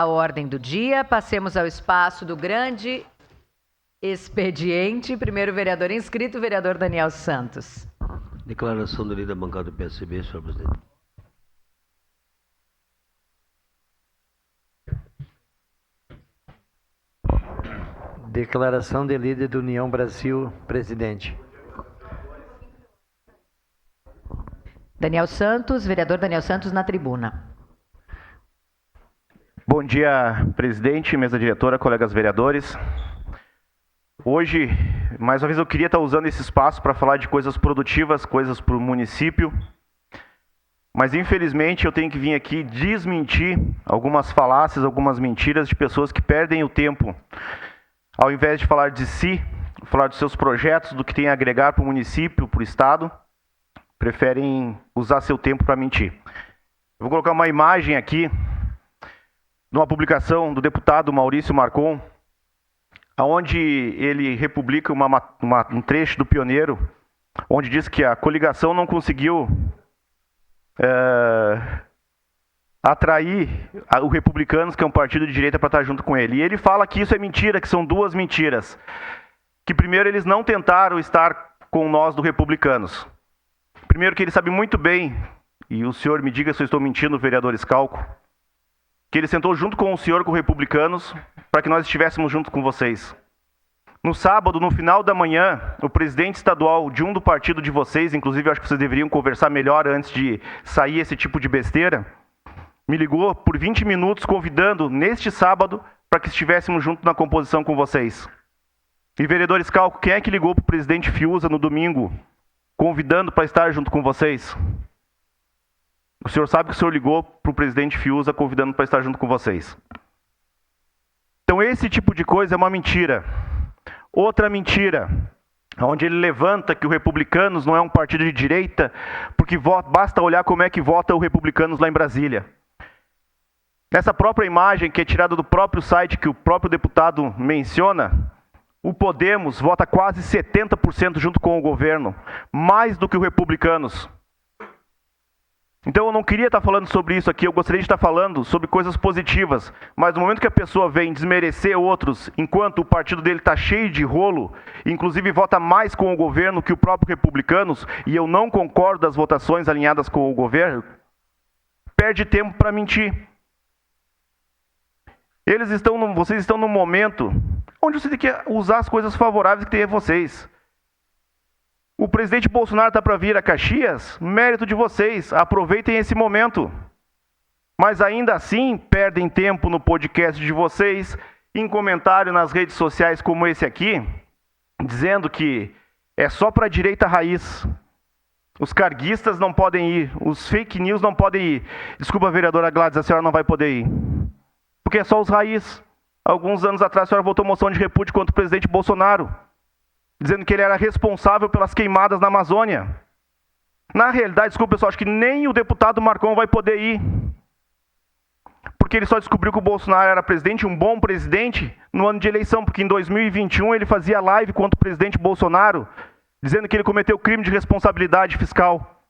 A ordem do dia, passemos ao espaço do grande expediente. Primeiro vereador inscrito, o vereador Daniel Santos. Declaração do líder da bancada do PSB, senhor presidente. Declaração de líder do União Brasil, presidente. Daniel Santos, vereador Daniel Santos na tribuna. Bom dia, presidente, mesa diretora, colegas vereadores. Hoje, mais uma vez, eu queria estar usando esse espaço para falar de coisas produtivas, coisas para o município. Mas, infelizmente, eu tenho que vir aqui desmentir algumas falácias, algumas mentiras de pessoas que perdem o tempo. Ao invés de falar de si, falar dos seus projetos, do que tem a agregar para o município, para o estado, preferem usar seu tempo para mentir. Eu vou colocar uma imagem aqui, numa publicação do deputado Maurício Marcon, onde ele republica um trecho do Pioneiro, onde diz que a coligação não conseguiu atrair os republicanos, que é um partido de direita, para estar junto com ele. E ele fala que isso é mentira, que são duas mentiras. Que primeiro eles não tentaram estar com nós do Republicanos. Primeiro que ele sabe muito bem, e o senhor me diga se eu estou mentindo, vereador Scalco, que ele sentou junto com o senhor, com os republicanos, para que nós estivéssemos junto com vocês. No sábado, no final da manhã, o presidente estadual de do partido de vocês, inclusive eu acho que vocês deveriam conversar melhor antes de sair esse tipo de besteira, me ligou por 20 minutos convidando, neste sábado, para que estivéssemos junto na composição com vocês. E vereador Scalco, quem é que ligou para o presidente Fiuza no domingo, convidando para estar junto com vocês? O senhor sabe que o senhor ligou para o presidente Fiuza convidando para estar junto com vocês. Então esse tipo de coisa é uma mentira. Outra mentira, onde ele levanta que o Republicanos não é um partido de direita, porque basta olhar como é que vota o Republicanos lá em Brasília. Nessa própria imagem, que é tirada do próprio site que o próprio deputado menciona, o Podemos vota quase 70% junto com o governo, mais do que o Republicanos. Então eu não queria estar falando sobre isso aqui, eu gostaria de estar falando sobre coisas positivas, mas no momento que a pessoa vem desmerecer outros, enquanto o partido dele está cheio de rolo, inclusive vota mais com o governo que o próprio Republicanos, e eu não concordo das votações alinhadas com o governo, perde tempo para mentir. Vocês estão num momento onde você tem que usar as coisas favoráveis que tem a vocês. O presidente Bolsonaro está para vir a Caxias, mérito de vocês, aproveitem esse momento. Mas ainda assim, perdem tempo no podcast de vocês, em comentário nas redes sociais como esse aqui, dizendo que é só para a direita raiz. Os carguistas não podem ir, os fake news não podem ir. Desculpa, vereadora Gladys, a senhora não vai poder ir. Porque é só os raiz. Alguns anos atrás a senhora votou moção de repúdio contra o presidente Bolsonaro, dizendo que ele era responsável pelas queimadas na Amazônia. Na realidade, desculpa pessoal, acho que nem o deputado Marcon vai poder ir. Porque ele só descobriu que o Bolsonaro era presidente, um bom presidente, no ano de eleição, porque em 2021 ele fazia live contra o presidente Bolsonaro, dizendo que ele cometeu crime de responsabilidade fiscal.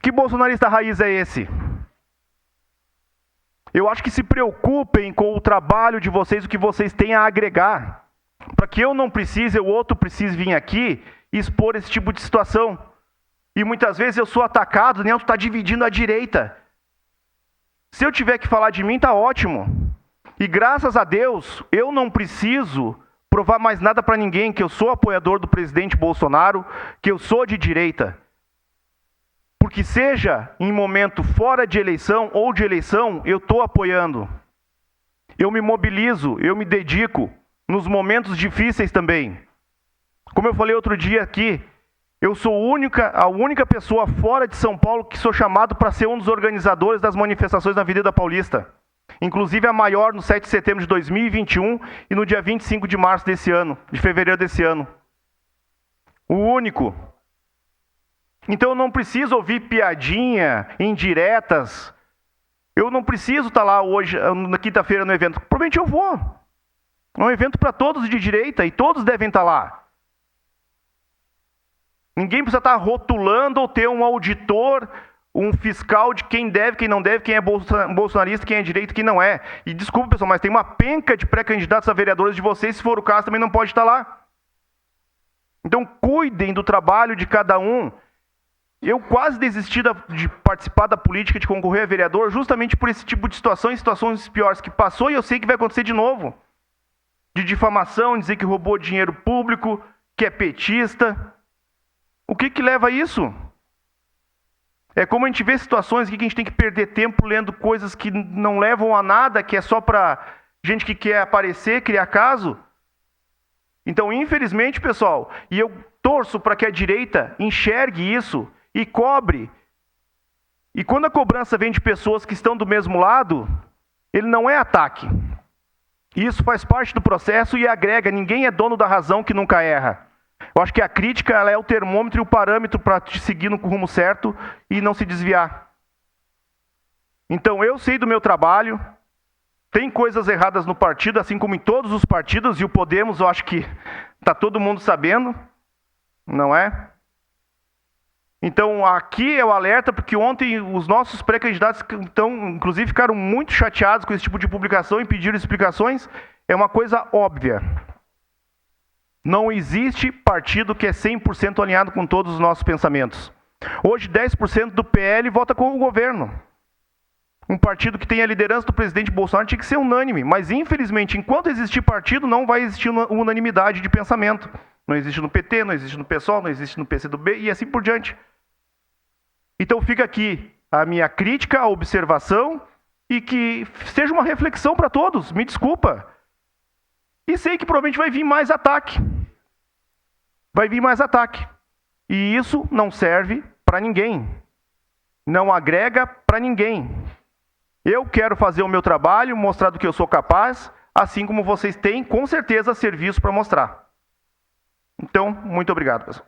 Que bolsonarista raiz é esse? Eu acho que se preocupem com o trabalho de vocês, o que vocês têm a agregar, para que eu não precise, o outro precise vir aqui e expor esse tipo de situação. E muitas vezes eu sou atacado, né? Tu está dividindo a direita. Se eu tiver que falar de mim, tá ótimo. E graças a Deus, eu não preciso provar mais nada para ninguém, que eu sou apoiador do presidente Bolsonaro, que eu sou de direita. Porque seja em momento fora de eleição ou de eleição, eu estou apoiando. Eu me mobilizo, eu me dedico nos momentos difíceis também. Como eu falei outro dia aqui, eu sou a única pessoa fora de São Paulo que sou chamado para ser um dos organizadores das manifestações na Avenida Paulista. Inclusive a maior no 7 de setembro de 2021 e no dia 25 de março desse ano, de fevereiro desse ano. O único. Então eu não preciso ouvir piadinha, indiretas. Eu não preciso estar lá hoje, na quinta-feira, no evento. Provavelmente eu vou. É um evento para todos de direita e todos devem estar lá. Ninguém precisa estar rotulando ou ter um auditor um fiscal de quem deve, quem não deve, quem é bolsonarista, quem é direito, quem não é. E desculpa, pessoal, mas tem uma penca de pré-candidatos a vereadores de vocês, se for o caso, também não pode estar lá. Então, cuidem do trabalho de cada um. Eu quase desisti de participar da política, de concorrer a vereador, justamente por esse tipo de situações piores que passou e eu sei que vai acontecer de novo. De difamação, dizer que roubou dinheiro público, que é petista. O que leva a isso? É como a gente vê situações aqui que a gente tem que perder tempo lendo coisas que não levam a nada, que é só para gente que quer aparecer, criar caso. Então, infelizmente, pessoal, e eu torço para que a direita enxergue isso e cobre. E quando a cobrança vem de pessoas que estão do mesmo lado, ele não é ataque. Isso faz parte do processo e agrega. Ninguém é dono da razão que nunca erra. Eu acho que a crítica ela é o termômetro e o parâmetro para te seguir no rumo certo e não se desviar. Então, eu sei do meu trabalho. Tem coisas erradas no partido, assim como em todos os partidos, e o Podemos, eu acho que está todo mundo sabendo, não é? Então, aqui é o alerta, porque ontem os nossos pré-candidatos, inclusive, ficaram muito chateados com esse tipo de publicação e pediram explicações. É uma coisa óbvia. Não existe partido que é 100% alinhado com todos os nossos pensamentos. Hoje, 10% do PL vota com o governo. Um partido que tem a liderança do presidente Bolsonaro tinha que ser unânime, mas infelizmente, enquanto existir partido, não vai existir unanimidade de pensamento. Não existe no PT, não existe no PSOL, não existe no PCdoB e assim por diante. Então fica aqui a minha crítica, a observação e que seja uma reflexão para todos, me desculpa. E sei que provavelmente vai vir mais ataque. Vai vir mais ataque. E isso não serve para ninguém. Não agrega para ninguém. Eu quero fazer o meu trabalho, mostrar do que eu sou capaz, assim como vocês têm, com certeza, serviço para mostrar. Então, muito obrigado, pessoal.